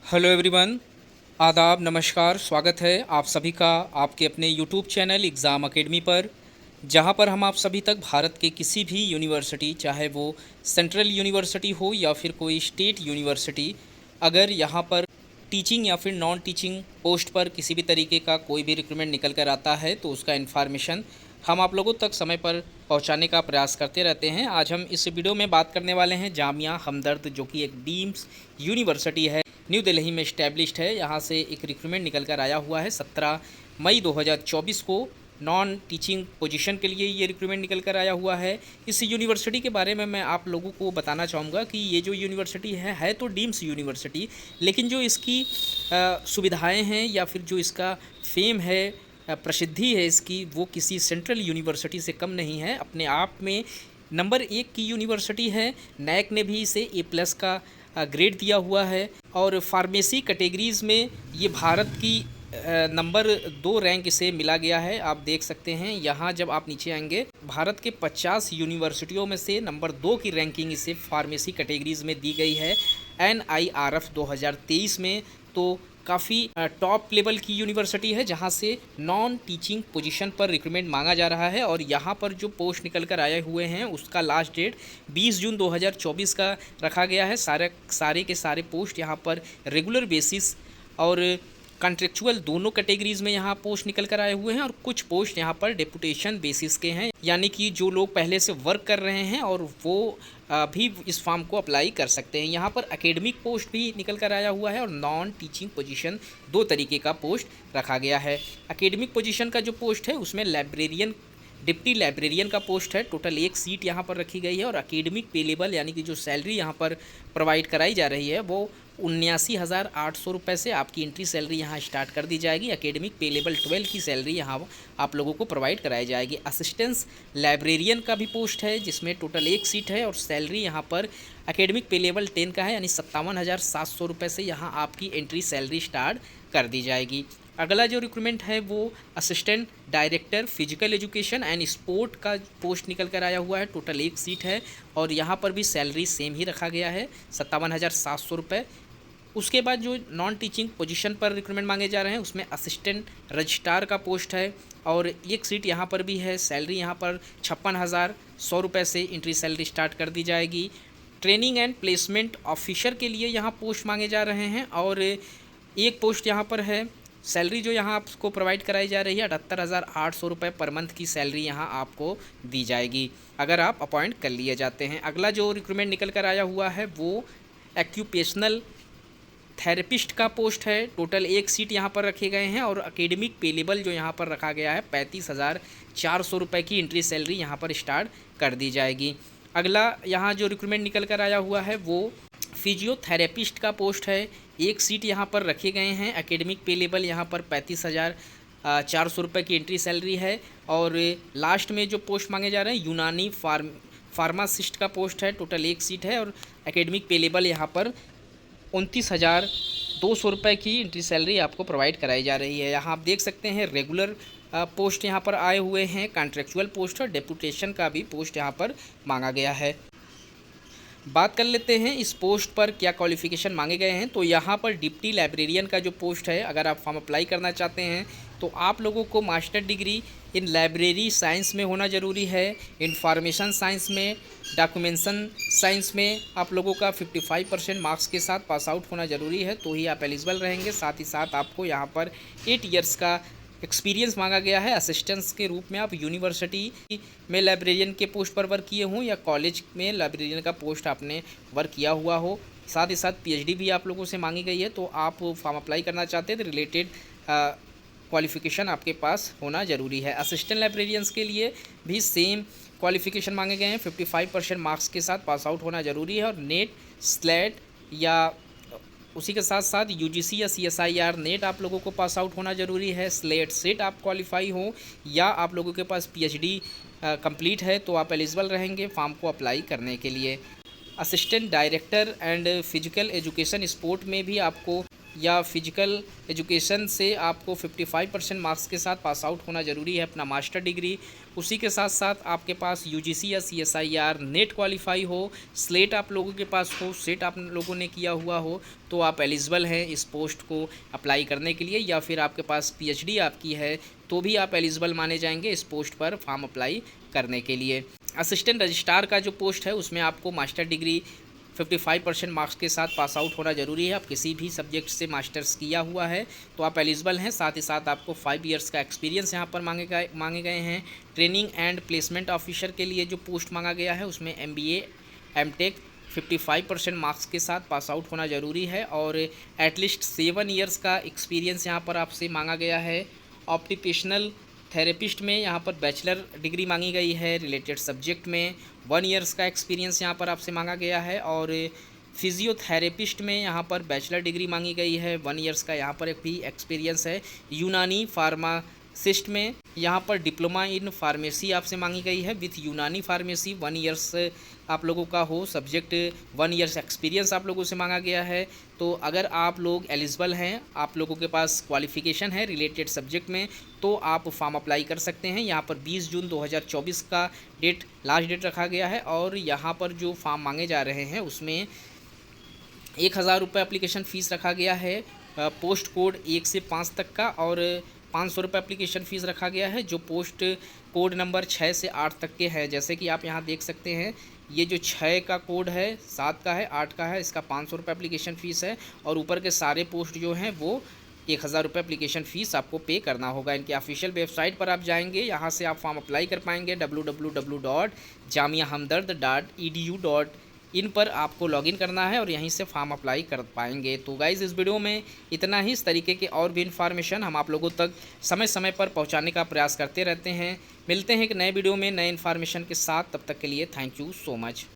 Hello everyone. आदाब, नमस्कार, स्वागत है आप सभी का आपके अपने यूट्यूब चैनल एग्ज़ाम अकेडमी पर, जहां पर हम आप सभी तक भारत के किसी भी यूनिवर्सिटी, चाहे वो सेंट्रल यूनिवर्सिटी हो या फिर कोई स्टेट यूनिवर्सिटी, अगर यहां पर टीचिंग या फिर नॉन टीचिंग पोस्ट पर किसी भी तरीके का कोई भी रिक्रूटमेंट निकल कर आता है तो उसका इन्फॉर्मेशन हम आप लोगों तक समय पर पहुंचाने का प्रयास करते रहते हैं। आज हम इस वीडियो में बात करने वाले हैं जामिया हमदर्द, जो कि एक डीम्स यूनिवर्सिटी है, न्यू दिल्ली में इस्टेब्लिश्ड है। यहाँ से एक रिक्रूटमेंट निकल कर आया हुआ है 17 मई 2024 को। नॉन टीचिंग पोजीशन के लिए ये रिक्रूटमेंट निकल कर आया हुआ है। इस यूनिवर्सिटी के बारे में मैं आप लोगों को बताना चाहूँगा कि ये जो यूनिवर्सिटी है तो डीम्स यूनिवर्सिटी, लेकिन जो इसकी सुविधाएं हैं या फिर जो इसका फेम है, प्रसिद्धि है इसकी, वो किसी सेंट्रल यूनिवर्सिटी से कम नहीं है। अपने आप में नंबर 1 की यूनिवर्सिटी है। नैक ने भी इसे A+ का ग्रेड दिया हुआ है और फार्मेसी कैटेगरीज़ में ये भारत की नंबर 2 रैंक इसे मिला गया है। आप देख सकते हैं यहाँ जब आप नीचे आएंगे, भारत के 50 यूनिवर्सिटियों में से नंबर 2 की रैंकिंग इसे फार्मेसी कैटेगरीज़ में दी गई है NIRF 2023 में। तो काफ़ी टॉप लेवल की यूनिवर्सिटी है जहां से नॉन टीचिंग पोजीशन पर रिक्रूटमेंट मांगा जा रहा है। और यहां पर जो पोस्ट निकल कर आए हुए हैं उसका लास्ट डेट 20 जून 2024 का रखा गया है। सारे के सारे पोस्ट यहां पर रेगुलर बेसिस और कॉन्ट्रेक्चुअल दोनों कैटेगरीज में यहाँ पोस्ट निकल कर आए हुए हैं और कुछ पोस्ट यहाँ पर डेपुटेशन बेसिस के हैं, यानी कि जो लोग पहले से वर्क कर रहे हैं और वो भी इस फॉर्म को अप्लाई कर सकते हैं। यहाँ पर एकेडमिक पोस्ट भी निकल कर आया हुआ है और नॉन टीचिंग पोजीशन 2 तरीके का पोस्ट रखा गया है। एकेडमिक पोजीशन का जो पोस्ट है उसमें लाइब्रेरियन, डिप्टी लाइब्रेरियन का पोस्ट है। टोटल 1 सीट यहाँ पर रखी गई है और एकेडमिक पे लेवल यानी कि जो सैलरी यहाँ पर प्रोवाइड कराई जा रही है वो 79,800 रुपये से आपकी एंट्री सैलरी यहाँ स्टार्ट कर दी जाएगी। एकेडमिक पे लेवल 12 की सैलरी यहाँ आप लोगों को प्रोवाइड कराई जाएगी। असिस्टेंस लाइब्रेरियन का भी पोस्ट है जिसमें टोटल 1 सीट है और सैलरी यहाँ पर एकेडमिक पे लेवल 10 का है, यानी 57,700 रुपये से यहाँ आपकी एंट्री सैलरी स्टार्ट कर दी जाएगी। अगला जो रिक्रूटमेंट है वो assistant director physical education and sport का पोस्ट निकल कर आया हुआ है। टोटल 1 सीट है और यहाँ पर भी सैलरी सेम ही रखा गया है, 57,700 रुपये। उसके बाद जो नॉन टीचिंग पोजीशन पर रिक्रूटमेंट मांगे जा रहे हैं उसमें असिस्टेंट रजिस्ट्रार का पोस्ट है और 1 सीट यहाँ पर भी है। सैलरी यहाँ पर 56,100 रुपये से एंट्री सैलरी स्टार्ट कर दी जाएगी। ट्रेनिंग एंड प्लेसमेंट ऑफिसर के लिए यहाँ पोस्ट मांगे जा रहे हैं और 1 पोस्ट यहाँ पर है। सैलरी जो यहाँ आपको प्रोवाइड कराई जा रही है 78,800 रुपये पर मंथ की सैलरी यहाँ आपको दी जाएगी अगर आप अपॉइंट कर लिए जाते हैं। अगला जो रिक्रूटमेंट निकल कर आया हुआ है वो एक्यूपेशनल थेरेपिस्ट का पोस्ट है। टोटल 1 सीट यहाँ पर रखे गए हैं और एकेडमिक पे लेवल जो यहाँ पर रखा गया है 35,400 रुपये की एंट्री सैलरी यहाँ पर स्टार्ट कर दी जाएगी। अगला यहाँ जो रिक्रूटमेंट निकल कर आया हुआ है वो फिजियोथेरेपिस्ट का पोस्ट है। 1 सीट यहाँ पर रखे गए हैं। एकेडमिक पे लेवल यहाँ पर 35,400 रुपये की एंट्री सैलरी है और लास्ट में जो पोस्ट मांगे जा रहे हैं यूनानी फार्मासिस्ट का पोस्ट है। टोटल 1 सीट है और एकेडमिक पे लेवल यहाँ पर 29,200 रुपये की एंट्री सैलरी आपको प्रोवाइड कराई जा रही है। यहाँ आप देख सकते हैं रेगुलर पोस्ट यहाँ पर आए हुए हैं, कॉन्ट्रेक्चुअल पोस्ट और डेपुटेशन का भी पोस्ट यहाँ पर मांगा गया है। बात कर लेते हैं इस पोस्ट पर क्या क्वालिफ़िकेशन मांगे गए हैं। तो यहाँ पर डिप्टी लाइब्रेरियन का जो पोस्ट है, अगर आप फॉर्म अप्लाई करना चाहते हैं तो आप लोगों को master degree in library science में होना ज़रूरी है। इंफॉर्मेशन साइंस में, डॉक्यूमेंटेशन साइंस में आप लोगों का 55% मार्क्स के साथ पास आउट होना ज़रूरी है, तो ही आप एलिजिबल रहेंगे। साथ ही साथ आपको यहाँ पर 8 ईयर्स का एक्सपीरियंस मांगा गया है। असिस्टेंट्स के रूप में आप यूनिवर्सिटी में लाइब्रेरियन के पोस्ट पर वर्क किए हों या कॉलेज में लाइब्रेरियन का पोस्ट आपने वर्क किया हुआ हो। साथ ही साथ PhD भी आप लोगों से मांगी गई है। तो आप फॉर्म अप्लाई करना चाहते हैं तो रिलेटेड क्वालिफ़िकेशन आपके पास होना ज़रूरी है। असिस्टेंट लाइब्रेरियंस के लिए भी सेम क्वालिफ़िकेशन मांगे गए हैं। 55% मार्क्स के साथ पास आउट होना ज़रूरी है और नेट, स्लेट या उसी के साथ साथ UGC या CSIR नेट आप लोगों को पास आउट होना ज़रूरी है। स्लेट सेट आप क्वालिफाई हो या आप लोगों के पास PhD कंप्लीट है तो आप एलिजिबल रहेंगे फॉर्म को अप्लाई करने के लिए। Assistant director and physical education sport में भी आपको या फिजिकल एजुकेशन से आपको 55% मार्क्स के साथ पास आउट होना ज़रूरी है अपना मास्टर डिग्री। उसी के साथ साथ आपके पास यूजीसी या सीएसआईआर नेट क्वालिफाई हो, स्लेट आप लोगों के पास हो, सेट आप लोगों ने किया हुआ हो, तो आप एलिजिबल हैं इस पोस्ट को अप्लाई करने के लिए। या फिर आपके पास पीएचडी आपकी है तो भी आप एलिजिबल माने जाएंगे इस पोस्ट पर फॉर्म अप्लाई करने के लिए। असिस्टेंट रजिस्ट्रार का जो पोस्ट है उसमें आपको मास्टर डिग्री 55% मार्क्स के साथ पास आउट होना ज़रूरी है। आप किसी भी सब्जेक्ट से मास्टर्स किया हुआ है तो आप एलिजिबल हैं। साथ ही साथ आपको 5 इयर्स का एक्सपीरियंस यहाँ पर मांगे गए हैं। ट्रेनिंग एंड प्लेसमेंट ऑफिसर के लिए जो पोस्ट मांगा गया है उसमें MBA MTech 55% मार्क्स के साथ पास आउट होना ज़रूरी है और एटलीस्ट 7 इयर्स का एक्सपीरियंस यहाँ पर आपसे मांगा गया है। ऑक्यूपेशनल थेरेपिस्ट में यहाँ पर बैचलर डिग्री मांगी गई है। रिलेटेड सब्जेक्ट में 1 इयर्स का एक्सपीरियंस यहाँ पर आपसे मांगा गया है और फिजियोथेरेपिस्ट में यहाँ पर बैचलर डिग्री मांगी गई है, 1 इयर्स का यहाँ पर एक भी एक्सपीरियंस है। यूनानी फार्मासिस्ट में यहाँ पर डिप्लोमा इन फार्मेसी आपसे मांगी गई है विथ यूनानी फार्मेसी, 1 इयर्स आप लोगों का हो सब्जेक्ट, 1 इयर्स एक्सपीरियंस आप लोगों से मांगा गया है। तो अगर आप लोग एलिजिबल हैं, आप लोगों के पास क्वालिफ़िकेशन है रिलेटेड सब्जेक्ट में, तो आप फॉर्म अप्लाई कर सकते हैं। यहाँ पर 20 जून 2024 का लास्ट डेट रखा गया है और यहाँ पर जो फॉर्म मांगे जा रहे हैं उसमें 1000 रुपये एप्लीकेशन फ़ीस रखा गया है पोस्ट कोड 1 से 5 तक का और 500 रुपये एप्लीकेशन फ़ीस रखा गया है जो पोस्ट कोड नंबर 6 से 8 तक के हैं। जैसे कि आप यहाँ देख सकते हैं, ये जो 6 का कोड है, 7 का है, 8 का है, इसका 500 रुपये एप्लीकेशन फ़ीस है और ऊपर के सारे पोस्ट जो हैं वो 1000 रुपये एप्लीकेशन फ़ीस आपको पे करना होगा। इनकी ऑफिशियल वेबसाइट पर आप जाएंगे, यहाँ से आप फॉर्म अप्लाई कर पाएंगे www.jamiahamdard.edu.in पर आपको लॉगिन करना है और यहीं से फॉर्म अप्लाई कर पाएंगे। तो गाइज़ इस वीडियो में इतना ही। इस तरीके के और भी इन्फॉर्मेशन हम आप लोगों तक समय समय पर पहुंचाने का प्रयास करते रहते हैं। मिलते हैं एक नए वीडियो में नए इन्फॉर्मेशन के साथ, तब तक के लिए थैंक यू सो मच।